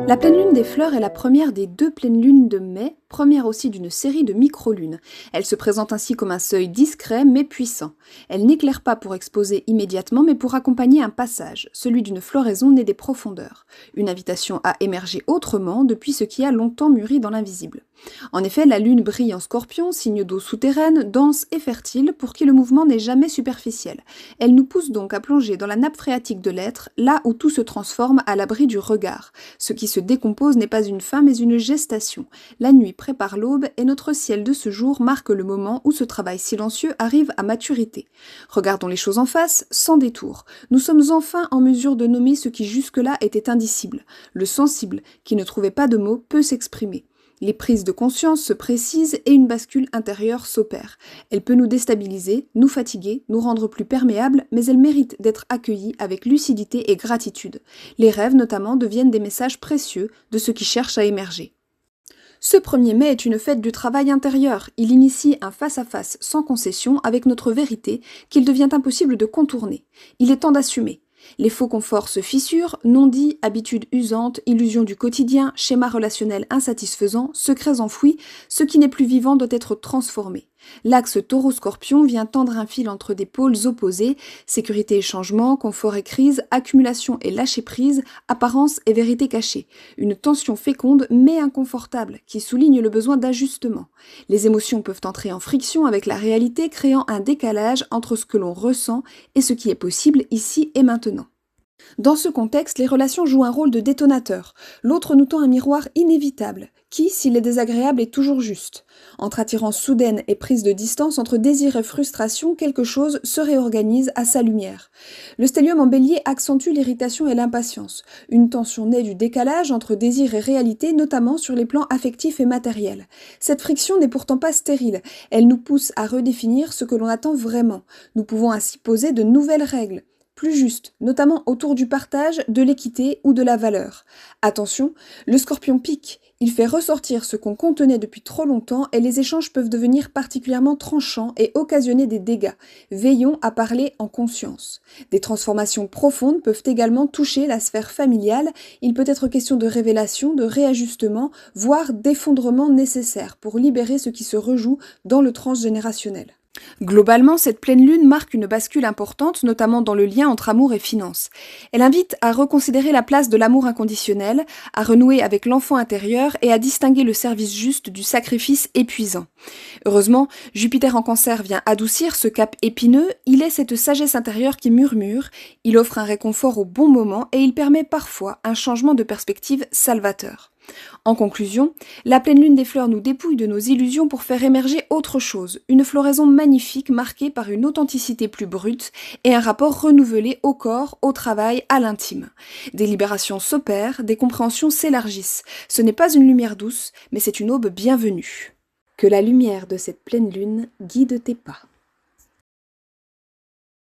La pleine lune des fleurs est la première des 2 pleines lunes de mai, première aussi d'une série de micro-lunes. Elle se présente ainsi comme un seuil discret mais puissant. Elle n'éclaire pas pour exposer immédiatement mais pour accompagner un passage, celui d'une floraison née des profondeurs. Une invitation à émerger autrement depuis ce qui a longtemps mûri dans l'invisible. En effet, la lune brille en Scorpion, signe d'eau souterraine, dense et fertile, pour qui le mouvement n'est jamais superficiel. Elle nous pousse donc à plonger dans la nappe phréatique de l'être, là où tout se transforme à l'abri du regard. Ce qui se décompose n'est pas une fin mais une gestation. La nuit prépare l'aube et notre ciel de ce jour marque le moment où ce travail silencieux arrive à maturité. Regardons les choses en face, sans détour. Nous sommes enfin en mesure de nommer ce qui jusque-là était indicible. Le sensible, qui ne trouvait pas de mots, peut s'exprimer. Les prises de conscience se précisent et une bascule intérieure s'opère. Elle peut nous déstabiliser, nous fatiguer, nous rendre plus perméables, mais elle mérite d'être accueillie avec lucidité et gratitude. Les rêves notamment deviennent des messages précieux de ceux qui cherchent à émerger. Ce 1er mai est une fête du travail intérieur. Il initie un face-à-face sans concession avec notre vérité qu'il devient impossible de contourner. Il est temps d'assumer. Les faux conforts se fissurent, non-dits, habitudes usantes, illusions du quotidien, schémas relationnels insatisfaisants, secrets enfouis, ce qui n'est plus vivant doit être transformé. L'axe taureau-scorpion vient tendre un fil entre des pôles opposés, sécurité et changement, confort et crise, accumulation et lâcher-prise, apparence et vérité cachée. Une tension féconde mais inconfortable qui souligne le besoin d'ajustement. Les émotions peuvent entrer en friction avec la réalité, créant un décalage entre ce que l'on ressent et ce qui est possible ici et maintenant. Dans ce contexte, les relations jouent un rôle de détonateur. L'autre nous tend un miroir inévitable, qui, s'il est désagréable, est toujours juste. Entre attirance soudaine et prise de distance, entre désir et frustration, quelque chose se réorganise à sa lumière. Le stellium en bélier accentue l'irritation et l'impatience. Une tension naît du décalage entre désir et réalité, notamment sur les plans affectifs et matériels. Cette friction n'est pourtant pas stérile. Elle nous pousse à redéfinir ce que l'on attend vraiment. Nous pouvons ainsi poser de nouvelles règles, plus juste, notamment autour du partage, de l'équité ou de la valeur. Attention, le scorpion pique, il fait ressortir ce qu'on contenait depuis trop longtemps et les échanges peuvent devenir particulièrement tranchants et occasionner des dégâts. Veillons à parler en conscience. Des transformations profondes peuvent également toucher la sphère familiale, il peut être question de révélation, de réajustement, voire d'effondrement nécessaire pour libérer ce qui se rejoue dans le transgénérationnel. Globalement, cette pleine lune marque une bascule importante, notamment dans le lien entre amour et finances. Elle invite à reconsidérer la place de l'amour inconditionnel, à renouer avec l'enfant intérieur et à distinguer le service juste du sacrifice épuisant. Heureusement, Jupiter en Cancer vient adoucir ce cap épineux, il est cette sagesse intérieure qui murmure, il offre un réconfort au bon moment et il permet parfois un changement de perspective salvateur. En conclusion, la pleine lune des fleurs nous dépouille de nos illusions pour faire émerger autre chose, une floraison magnifique marquée par une authenticité plus brute et un rapport renouvelé au corps, au travail, à l'intime. Des libérations s'opèrent, des compréhensions s'élargissent. Ce n'est pas une lumière douce, mais c'est une aube bienvenue. Que la lumière de cette pleine lune guide tes pas.